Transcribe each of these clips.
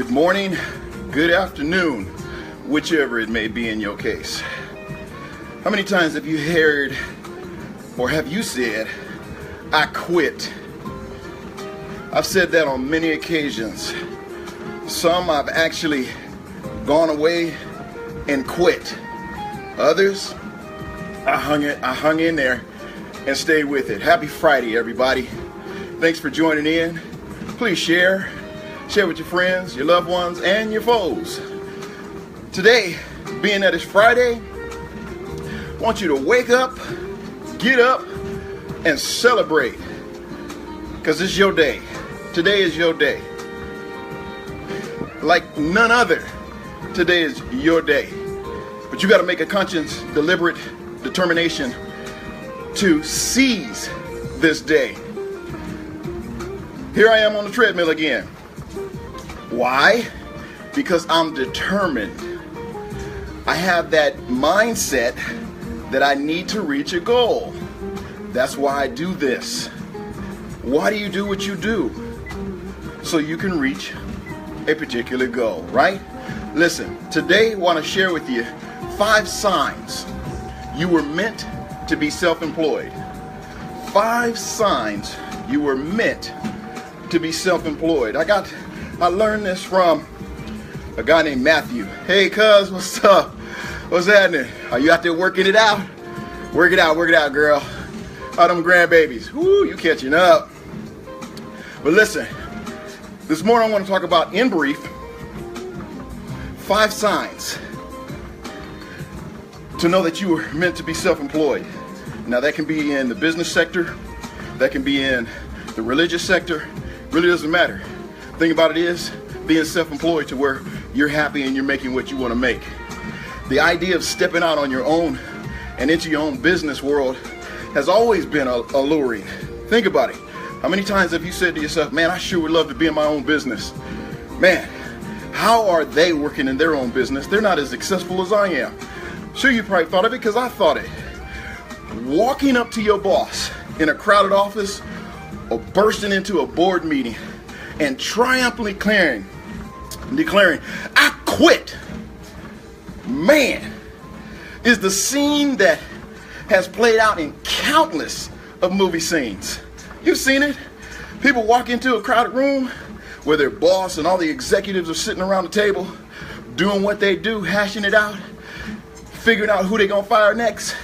Good morning, good afternoon, whichever it may be in your case. How many times have you heard or have you said, I quit? I've said that on many occasions. Some I've actually gone away and quit. Others, I hung in there and stayed with it. Happy Friday, everybody. Thanks for joining in. Please share with your friends, your loved ones, and your foes. Today, being that it's Friday, I want you to wake up, get up, and celebrate. Because it's your day. Today is your day. Like none other, today is your day. But you got to make a conscious, deliberate determination to seize this day. Here I am on the treadmill again. Why? Because I'm determined. I have that mindset that I need to reach a goal. That's why I do this. Why do you do what you do? So you can reach a particular goal, right? Listen, today I want to share with you 5 signs you were meant to be self-employed. 5 signs you were meant to be self-employed. I learned this from a guy named Matthew. Hey, cuz, what's up? What's happening? Are you out there working it out? Work it out, girl. All them grandbabies. Woo, you catching up. But listen, this morning I want to talk about, in brief, 5 signs to know that you were meant to be self-employed. Now that can be in the business sector, that can be in the religious sector, really doesn't matter. The thing about it is being self-employed to where you're happy and you're making what you want to make. The idea of stepping out on your own and into your own business world has always been alluring. Think about it. How many times have you said to yourself, man, I sure would love to be in my own business. Man, how are they working in their own business? They're not as successful as I am. Sure, you probably thought of it because I thought it. Walking up to your boss in a crowded office or bursting into a board meeting and triumphantly declaring, I quit. Man, is the scene that has played out in countless of movie scenes. You've seen it. People walk into a crowded room where their boss and all the executives are sitting around the table doing what they do, hashing it out, figuring out who they're going to fire next.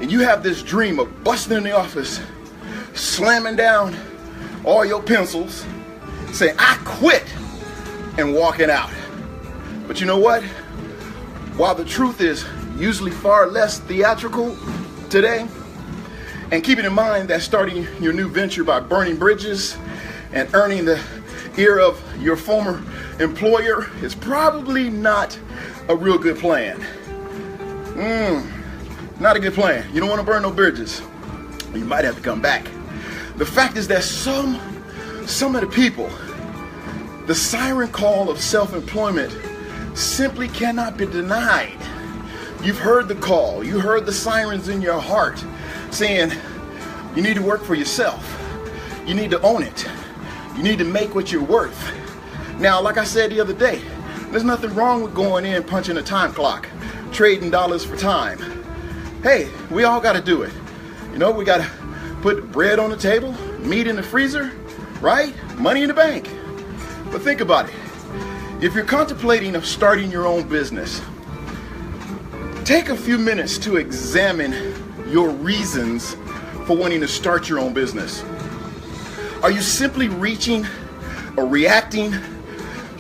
And you have this dream of busting in the office, slamming down all your pencils, saying, I quit, and walking out. But you know what? While the truth is usually far less theatrical today, and keeping in mind that starting your new venture by burning bridges and earning the ear of your former employer is probably not a real good plan. Not a good plan. You don't want to burn no bridges. You might have to come back. The fact is that some of the people, the siren call of self-employment simply cannot be denied. You've heard the call. You heard the sirens in your heart saying, you need to work for yourself. You need to own it. You need to make what you're worth. Now, like I said the other day, there's nothing wrong with going in, punching a time clock, trading dollars for time. Hey, we all got to do it. You know, we got to put bread on the table, meat in the freezer, right? Money in the bank. But think about it. If you're contemplating of starting your own business, take a few minutes to examine your reasons for wanting to start your own business. Are you simply reaching or reacting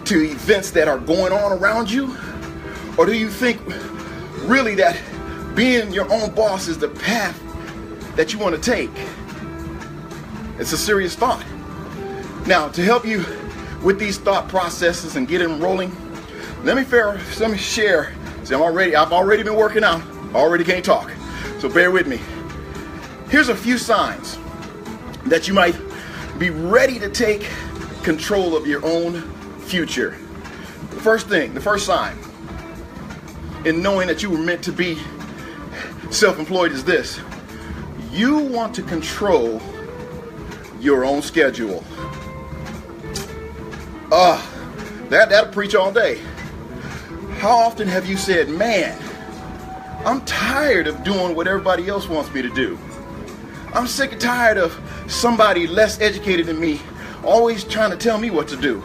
to events that are going on around you? Or do you think really that being your own boss is the path that you want to take? It's a serious thought. Now, to help you with these thought processes and get them rolling, let me share. See, I've already been working out. Already can't talk. So bear with me. Here's a few signs that you might be ready to take control of your own future. The first sign in knowing that you were meant to be self-employed is this. You want to control your own schedule. That'll preach all day. How often have you said, man, I'm tired of doing what everybody else wants me to do. I'm sick and tired of somebody less educated than me always trying to tell me what to do.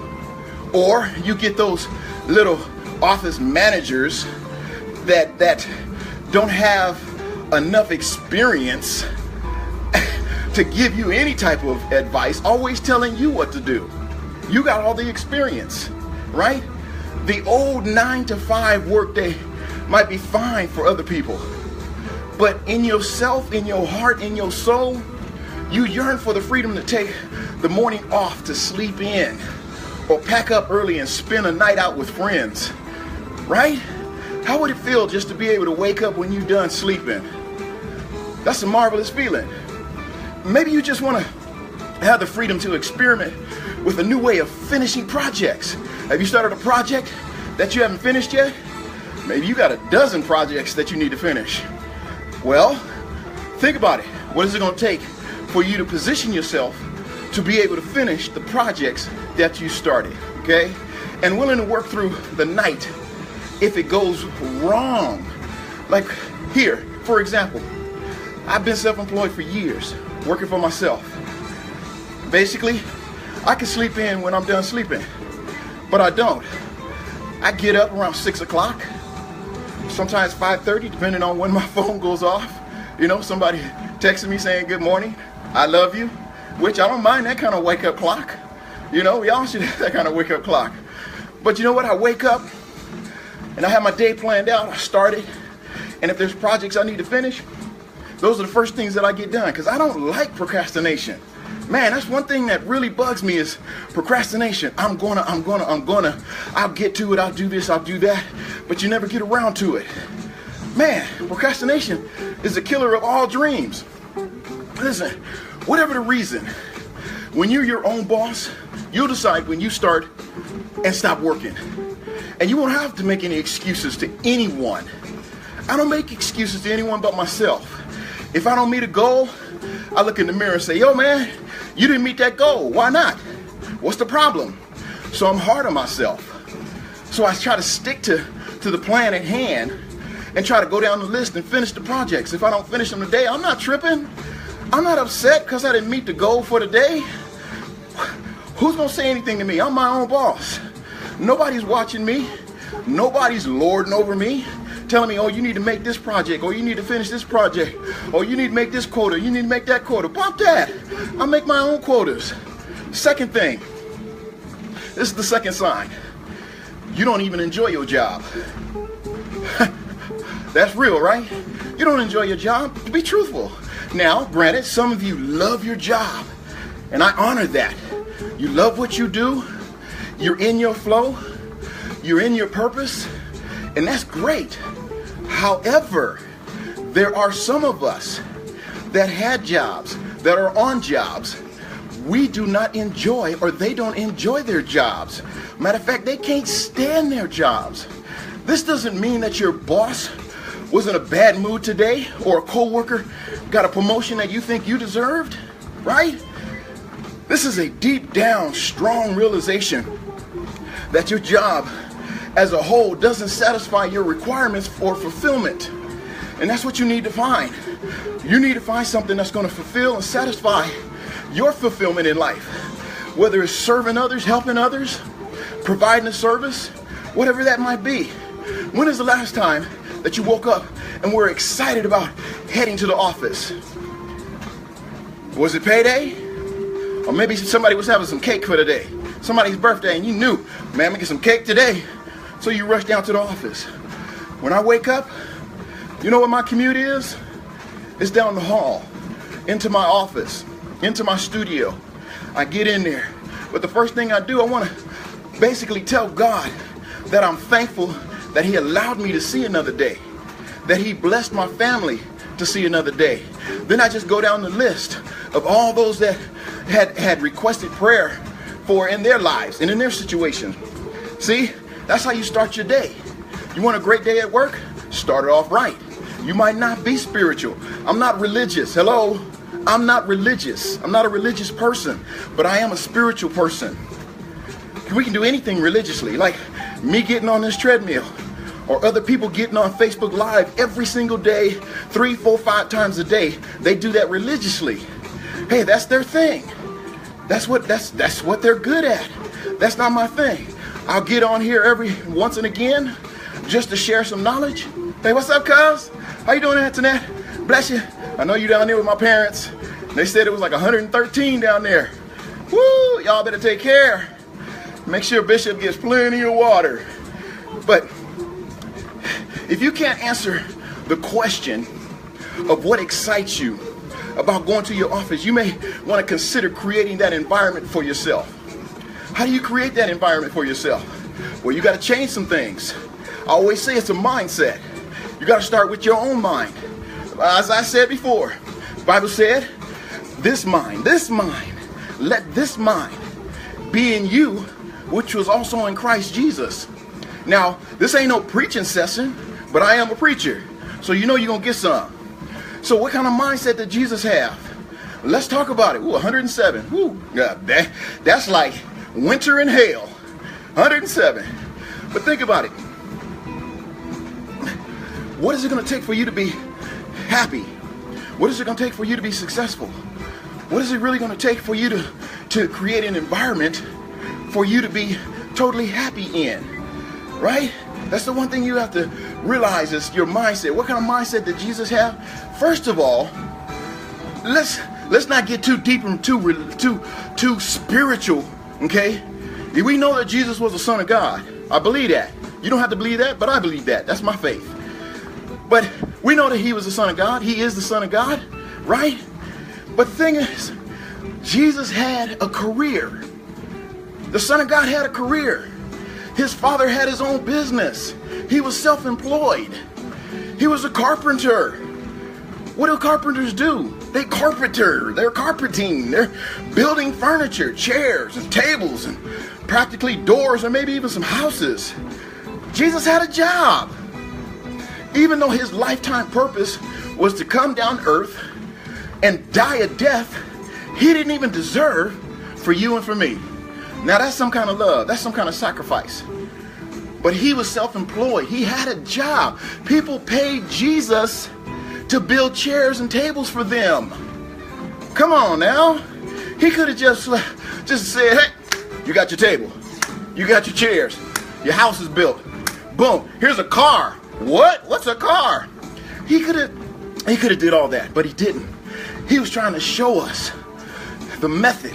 Or you get those little office managers that don't have enough experience to give you any type of advice, always telling you what to do. You got all the experience, right? The old 9-to-5 workday might be fine for other people, but in yourself, in your heart, in your soul, you yearn for the freedom to take the morning off to sleep in, or pack up early and spend a night out with friends, right? How would it feel just to be able to wake up when you're done sleeping? That's a marvelous feeling. Maybe you just want to have the freedom to experiment with a new way of finishing projects. Have you started a project that you haven't finished yet? Maybe you got a dozen projects that you need to finish. Well, think about it. What is it going to take for you to position yourself to be able to finish the projects that you started, okay? And willing to work through the night if it goes wrong. Like here, for example, I've been self-employed for years, working for myself. Basically, I can sleep in when I'm done sleeping, but I don't. I get up around 6 o'clock, sometimes 5:30, depending on when my phone goes off. You know, somebody texting me saying, good morning, I love you, which I don't mind that kind of wake-up clock. You know, we all should have that kind of wake-up clock. But you know what? I wake up, and I have my day planned out. I started, and if there's projects I need to finish, those are the first things that I get done, because I don't like procrastination. Man, that's one thing that really bugs me is procrastination. I'll get to it, I'll do this, I'll do that, but you never get around to it. Man, procrastination is the killer of all dreams. Listen, whatever the reason, when you're your own boss, you'll decide when you start and stop working. And you won't have to make any excuses to anyone. I don't make excuses to anyone but myself. If I don't meet a goal, I look in the mirror and say, yo man, you didn't meet that goal. Why not? What's the problem? So I'm hard on myself. So I try to stick to the plan at hand and try to go down the list and finish the projects. If I don't finish them today, I'm not tripping. I'm not upset because I didn't meet the goal for the day. Who's going to say anything to me? I'm my own boss. Nobody's watching me. Nobody's lording over me, telling me, oh, you need to make this project, or you need to finish this project, or you need to make this quota, you need to make that quota. Bump that. I make my own quotas. Second thing, this is the second sign. You don't even enjoy your job. That's real, right? You don't enjoy your job. Be truthful. Now, granted, some of you love your job, and I honor that. You love what you do. You're in your flow. You're in your purpose, and that's great. However, there are some of us that had jobs, that are on jobs, we do not enjoy, or they don't enjoy their jobs. Matter of fact, they can't stand their jobs. This doesn't mean that your boss was in a bad mood today, or a coworker got a promotion that you think you deserved, right? This is a deep down, strong realization that your job as a whole doesn't satisfy your requirements for fulfillment. And that's what you need to find. You need to find something that's going to fulfill and satisfy your fulfillment in life. Whether it's serving others, helping others, providing a service, whatever that might be. When is the last time that you woke up and were excited about heading to the office? Was it payday? Or maybe somebody was having some cake for the day. Somebody's birthday and you knew, man, I'm gonna get some cake today. So you rush down to the office. When I wake up, you know what my commute is? It's down the hall, into my office, into my studio. I get in there. But the first thing I do, I want to basically tell God that I'm thankful that He allowed me to see another day, that He blessed my family to see another day. Then I just go down the list of all those that had requested prayer for in their lives and in their situations. See, that's how you start your day. You want a great day at work? Start it off right. You might not be spiritual. I'm not religious. Hello? I'm not religious. I'm not a religious person, but I am a spiritual person. We can do anything religiously, like me getting on this treadmill, or other people getting on Facebook Live every single day, 3, 4, 5 times a day. They do that religiously. Hey, that's their thing. That's what they're good at. That's not my thing. I'll get on here every once and again just to share some knowledge. Hey, what's up, cuz? How you doing, Antoinette? Bless you. I know you down there with my parents. They said it was like 113 down there. Woo! Y'all better take care. Make sure Bishop gets plenty of water. But if you can't answer the question of what excites you about going to your office, you may want to consider creating that environment for yourself. How do you create that environment for yourself? Well, you got to change some things. I always say it's a mindset. You got to start with your own mind. As I said before, the Bible said, let this mind be in you, which was also in Christ Jesus. Now, this ain't no preaching session, but I am a preacher. So you know you're going to get some. So what kind of mindset did Jesus have? Let's talk about it. Ooh, 107. Ooh, that's like winter in hell. 107. But think about it. What is it going to take for you to be happy? What is it going to take for you to be successful? What is it really going to take for you to create an environment for you to be totally happy in? Right? That's the one thing you have to realize is your mindset. What kind of mindset did Jesus have? First of all, let's not get too deep and too spiritual, okay? We know that Jesus was the Son of God. I believe that. You don't have to believe that, but I believe that. That's my faith. But we know that he was the Son of God. He is the Son of God, right? But the thing is, Jesus had a career. The Son of God had a career. His father had his own business. He was self-employed. He was a carpenter. What do carpenters do? They carpenter. They're carpeting. They're building furniture, chairs and tables and practically doors and maybe even some houses. Jesus had a job. Even though his lifetime purpose was to come down to earth and die a death he didn't even deserve for you and for me. Now that's some kind of love. That's some kind of sacrifice. But he was self-employed. He had a job. People paid Jesus to build chairs and tables for them. Come on now. He could have just said, hey, you got your table. You got your chairs. Your house is built. Boom. Here's a car. What? What's a car? He could have did all that, but he didn't. He was trying to show us the method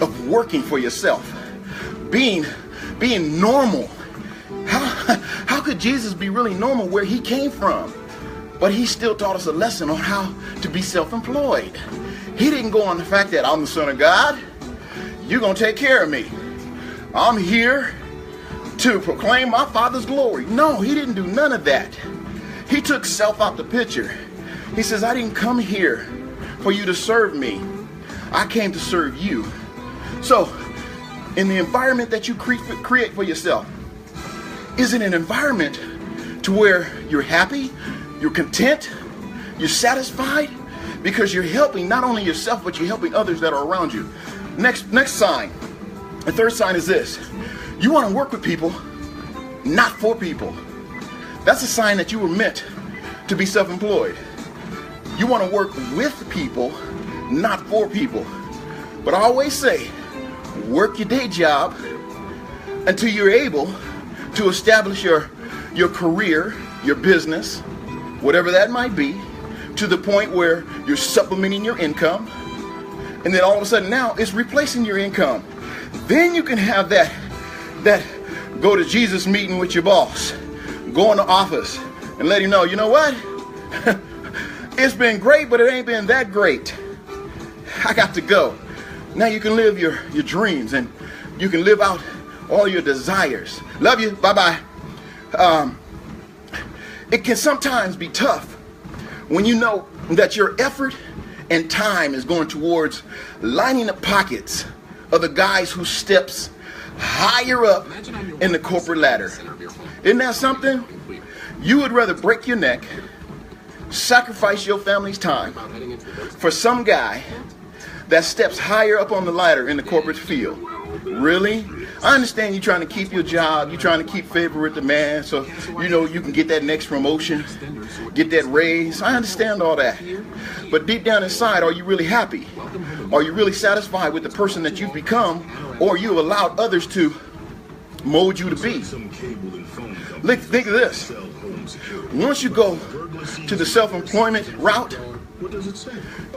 of working for yourself, being normal. How could Jesus be really normal where he came from? But he still taught us a lesson on how to be self-employed. He didn't go on the fact that I'm the Son of God. You're going to take care of me. I'm here to proclaim my Father's glory. No, he didn't do none of that. He took self out the picture. He says, I didn't come here for you to serve me. I came to serve you. So, in the environment that you create for yourself, is it an environment to where you're happy, you're content, you're satisfied? Because you're helping not only yourself, but you're helping others that are around you. Next sign. The third sign is this. You want to work with people, not for people. That's a sign that you were meant to be self-employed. You want to work with people, not for people. But I always say, work your day job until you're able to establish your career, your business, whatever that might be, to the point where you're supplementing your income. And then all of a sudden now it's replacing your income. Then you can have that go to Jesus meeting with your boss. Go in the office and let him know, you know what? It's been great, but it ain't been that great. I got to go. Now you can live your dreams and you can live out all your desires. Love you. Bye-bye. It can sometimes be tough when you know that your effort and time is going towards lining the pockets of the guys who steps higher up in the corporate ladder. Isn't that something? You would rather break your neck, sacrifice your family's time for some guy that steps higher up on the ladder in the corporate field. Really? I understand you're trying to keep your job, you're trying to keep favor with the man, so you can get that next promotion, get that raise. I understand all that. But deep down inside, are you really happy? Are you really satisfied with the person that you've become, or you have allowed others to mold you to be? Think of this. Once you go to the self-employment route,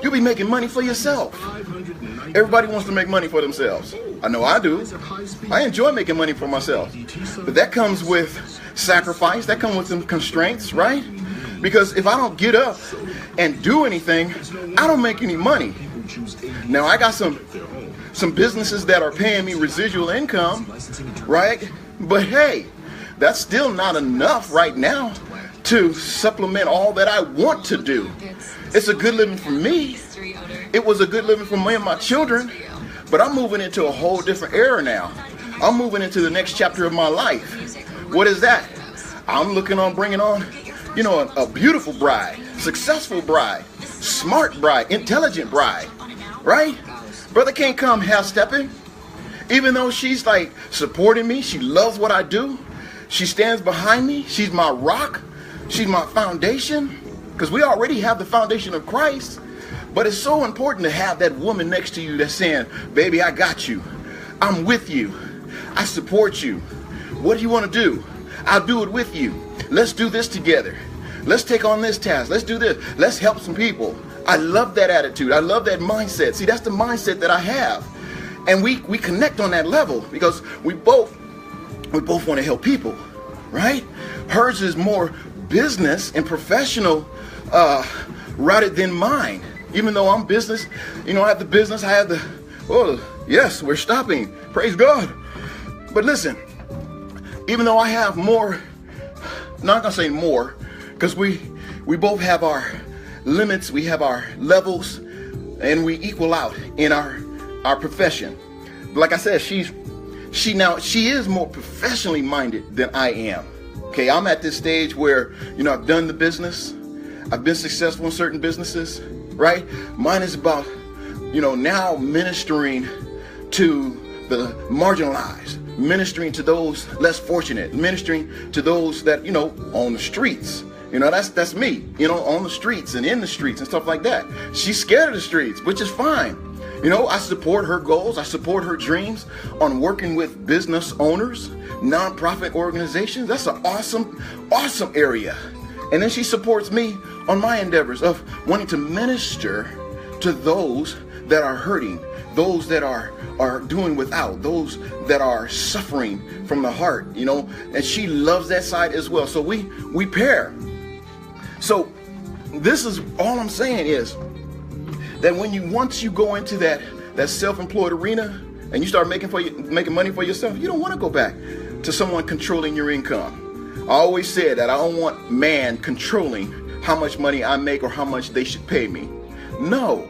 you'll be making money for yourself. Everybody wants to make money for themselves. I know I do. I enjoy making money for myself. But that comes with sacrifice. That comes with some constraints, right? Because if I don't get up and do anything, I don't make any money. Now, I got some businesses that are paying me residual income, right? But hey, that's still not enough right now to supplement all that I want to do. It's a good living for me. It was a good living for me and my children. But I'm moving into a whole different era now. I'm moving into the next chapter of my life. What is that? I'm looking on bringing on, a beautiful bride, successful bride, smart bride, intelligent bride, right? Brother can't come half-stepping. Even though she's like supporting me, she loves what I do. She stands behind me. She's my rock. She's my foundation. Because we already have the foundation of Christ. But it's so important to have that woman next to you that's saying, baby, I got you. I'm with you. I support you. What do you want to do? I'll do it with you. Let's do this together. Let's take on this task. Let's do this. Let's help some people. I love that attitude. I love that mindset. See, that's the mindset that I have. And we connect on that level because we both want to help people, right? Hers is more business and professional routed than mine. Even though I'm business, I have the business, I have the, yes, we're stopping. Praise God. But listen, even though I have more, not gonna say more, because we both have our limits, we have our levels, and we equal out in our profession. But like I said, she is more professionally minded than I am. Okay, I'm at this stage where, I've done the business. I've been successful in certain businesses, right? Mine is about, now ministering to the marginalized, ministering to those less fortunate, ministering to those that, on the streets. That's me, on the streets and in the streets and stuff like that. She's scared of the streets, which is fine. I support her goals. I support her dreams on working with business owners, nonprofit organizations. That's an awesome area. And then she supports me on my endeavors of wanting to minister to those that are hurting, those that are doing without, those that are suffering from the heart, and she loves that side as well. So we pair. So this is all I'm saying is that once you go into that self-employed arena and you start making money for yourself, you don't want to go back to someone controlling your income. I always said that I don't want man controlling how much money I make or how much they should pay me. No.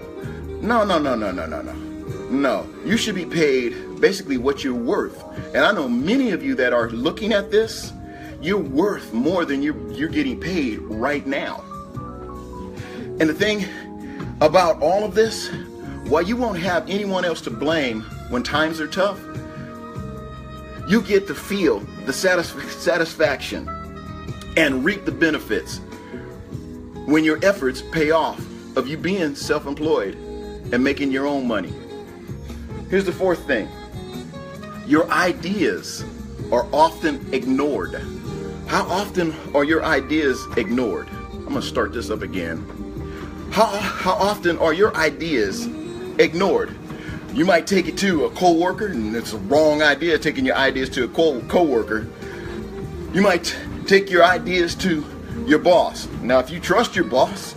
You should be paid basically what you're worth. And I know many of you that are looking at this, you're worth more than you're getting paid right now. And the thing about all of this, while you won't have anyone else to blame when times are tough, you get to feel the satisfaction and reap the benefits when your efforts pay off of you being self-employed and making your own money. Here's the fourth thing. Your ideas are often ignored. How often are your ideas ignored? I'm going to start this up again. How often are your ideas ignored? You might take it to a coworker, and it's a wrong idea taking your ideas to a coworker. You might take your ideas to your boss. Now, if you trust your boss,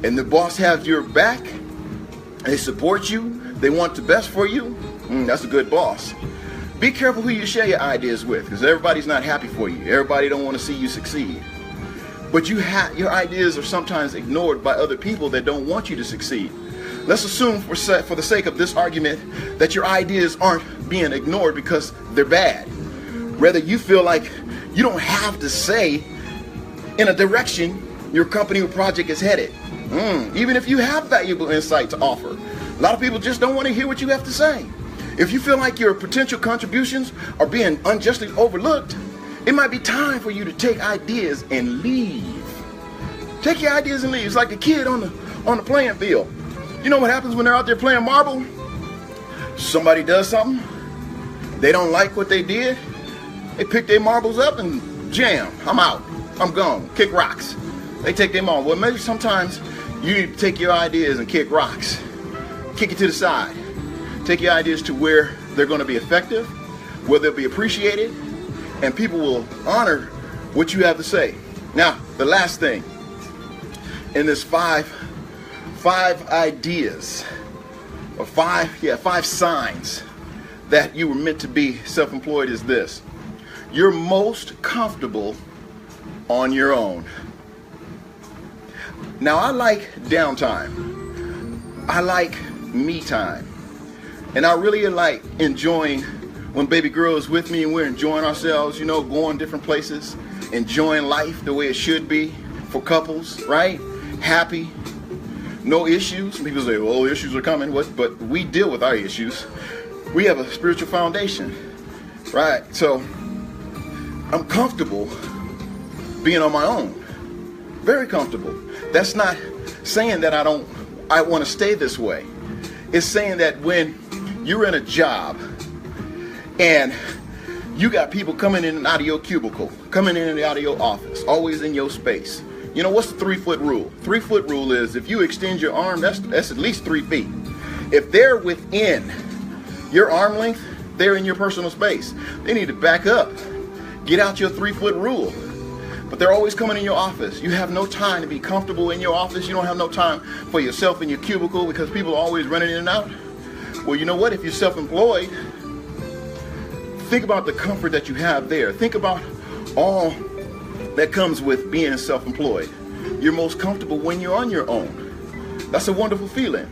and the boss has your back, they support you, they want the best for you, that's a good boss. Be careful who you share your ideas with, because everybody's not happy for you. Everybody don't want to see you succeed. But your ideas are sometimes ignored by other people that don't want you to succeed. Let's assume for the sake of this argument that your ideas aren't being ignored because they're bad. Rather, you feel like you don't have to say in a direction your company or project is headed. Even if you have valuable insight to offer. A lot of people just don't want to hear what you have to say. If you feel like your potential contributions are being unjustly overlooked, it might be time for you to take ideas and leave. Take your ideas and leave. It's like a kid on the playing field. You know what happens when they're out there playing marble? Somebody does something. They don't like what they did. They pick their marbles up and jam. I'm out. I'm gone. Kick rocks. They take their marbles. Well, maybe sometimes you need to take your ideas and kick rocks. Kick it to the side. Take your ideas to where they're going to be effective, where they'll be appreciated, and people will honor what you have to say. Now, the last thing in this five ideas, or five signs that you were meant to be self-employed is this. You're most comfortable on your own. Now, I like downtime. I like me time. And I really like enjoying when baby girl is with me and we're enjoying ourselves, you know, going different places, enjoying life the way it should be for couples, right? Happy, no issues. People say, well, issues are coming. But we deal with our issues. We have a spiritual foundation, right? So I'm comfortable being on my own. Very comfortable. That's not saying that I want to stay this way. It's saying that when you're in a job and you got people coming in and out of your cubicle, coming in and out of your office, always in your space. You know, what's the 3-foot rule? 3-foot rule is if you extend your arm, that's at least 3 feet. If they're within your arm length, they're in your personal space. They need to back up. Get out your 3-foot rule. But they're always coming in your office. You have no time to be comfortable in your office. You don't have no time for yourself in your cubicle because people are always running in and out. Well, you know what? If you're self-employed, think about the comfort that you have there. Think about all that comes with being self-employed. You're most comfortable when you're on your own. That's a wonderful feeling.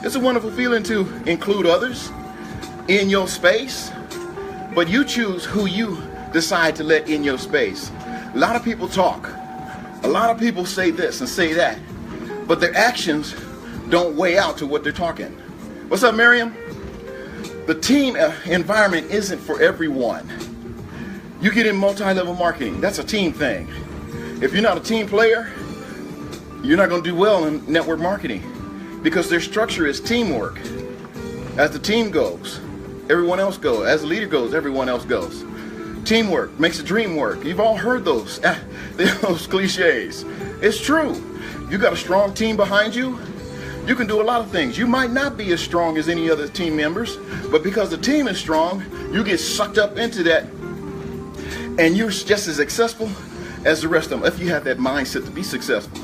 It's a wonderful feeling to include others in your space, but you choose who you decide to let in your space. A lot of people talk. A lot of people say this and say that, but their actions don't weigh out to what they're talking. What's up, Miriam? The team environment isn't for everyone. You get in multi-level marketing. That's a team thing. If you're not a team player, you're not going to do well in network marketing because their structure is teamwork. As the team goes, everyone else goes. As the leader goes, everyone else goes. Teamwork makes the dream work. You've all heard those cliches. It's true. You got a strong team behind you, you can do a lot of things. You might not be as strong as any other team members, but because the team is strong, you get sucked up into that and you're just as successful as the rest of them if you have that mindset to be successful.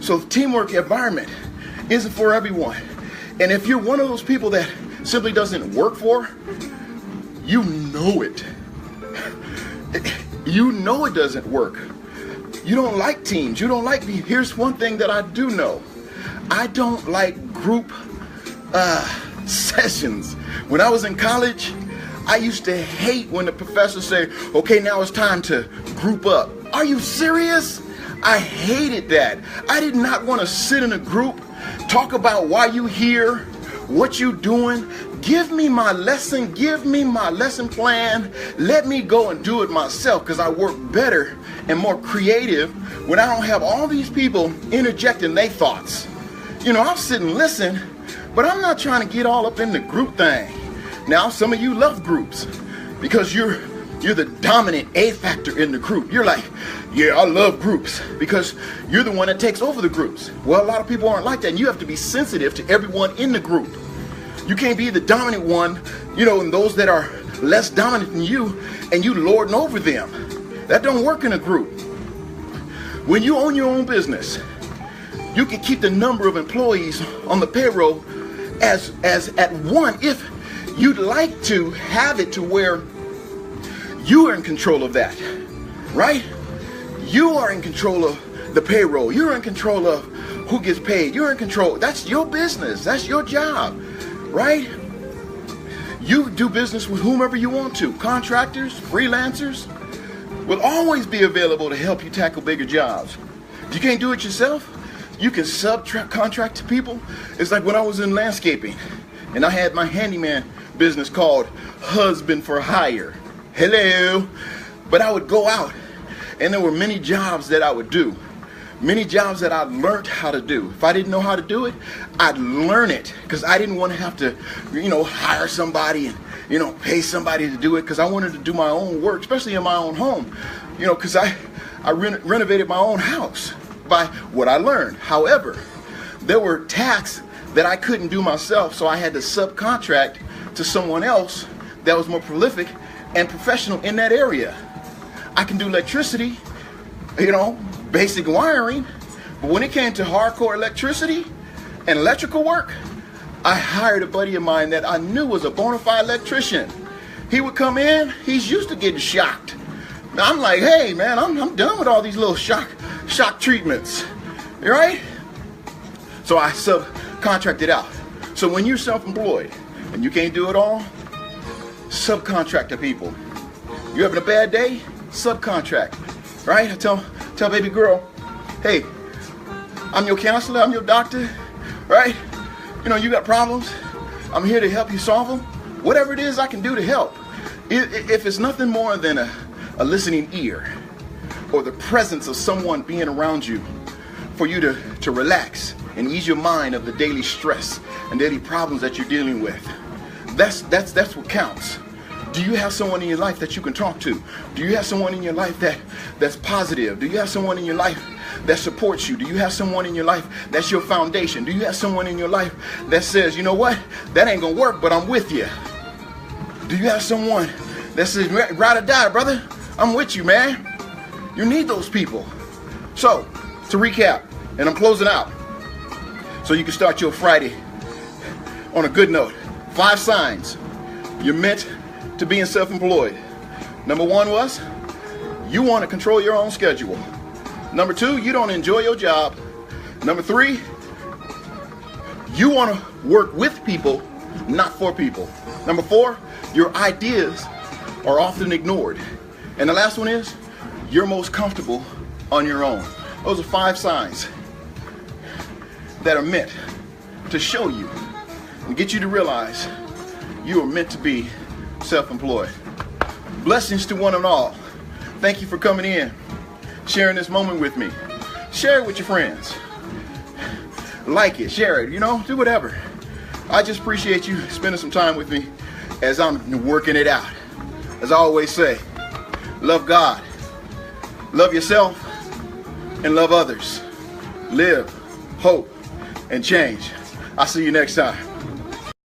So the teamwork environment isn't for everyone. And if you're one of those people that simply doesn't work for, you know it. You know it doesn't work. You don't like teams. You don't like. Here's one thing that I do know. I don't like group sessions. When I was in college, I used to hate when the professors say, okay, now it's time to group up. Are you serious? I hated that. I did not want to sit in a group, talk about why you here, what you doing. Give me my lesson. Give me my lesson plan. Let me go and do it myself because I work better and more creative when I don't have all these people interjecting their thoughts. You know, I'll sit and listen, but I'm not trying to get all up in the group thing. Now, some of you love groups because you're the dominant A factor in the group. You're like, yeah, I love groups because you're the one that takes over the groups. Well, a lot of people aren't like that. And you have to be sensitive to everyone in the group. You can't be the dominant one, you know, and those that are less dominant than you, and you lording over them. That don't work in a group. When you own your own business, you can keep the number of employees on the payroll as at one if you'd like to have it to where you are in control of that, right? You are in control of the payroll. You're in control of who gets paid. You're in control. That's your business. That's your job, right? You do business with whomever you want to. Contractors, freelancers will always be available to help you tackle bigger jobs. If you can't do it yourself, you can subcontract to people. It's like when I was in landscaping and I had my handyman business called Husband for Hire. Hello. But I would go out, and there were many jobs that I would do. Many jobs that I learned how to do. If I didn't know how to do it, I'd learn it, because I didn't want to have to, hire somebody and, pay somebody to do it, because I wanted to do my own work, especially in my own home, because I renovated my own house by what I learned. However, there were tasks that I couldn't do myself, so I had to subcontract to someone else that was more prolific and professional in that area. I can do electricity, basic wiring, but when it came to hardcore electricity and electrical work, I hired a buddy of mine that I knew was a bona fide electrician. He would come in, he's used to getting shocked. I'm like, hey man, I'm done with all these little shock treatments, right? So I subcontracted out. So when you're self-employed and you can't do it all, subcontract to people. You having a bad day? Subcontract, right? I tell baby girl, hey, I'm your counselor, I'm your doctor, right? You got problems, I'm here to help you solve them. Whatever it is I can do to help. If it's nothing more than a listening ear, or the presence of someone being around you for you to relax and ease your mind of the daily stress and daily problems that you're dealing with, that's what counts. Do you have someone in your life that you can talk to? Do you have someone in your life that's positive? Do you have someone in your life that supports you? Do you have someone in your life that's your foundation? Do you have someone in your life that says, you know what, that ain't gonna work, but I'm with you? Do you have someone that says, ride or die, brother, I'm with you, man? You need those people. So, to recap, and I'm closing out, so you can start your Friday on a good note. 5 signs you're meant to being self-employed. Number 1 was, you want to control your own schedule. Number 2, you don't enjoy your job. Number 3, you want to work with people, not for people. Number 4, your ideas are often ignored. And the last one is, you're most comfortable on your own. Those are 5 signs that are meant to show you and get you to realize you are meant to be self-employed. Blessings to one and all. Thank you for coming in, sharing this moment with me. Share it with your friends. Like it, share it, do whatever. I just appreciate you spending some time with me as I'm working it out. As I always say, love God, love yourself, and love others. Live, hope, and change. I'll see you next time.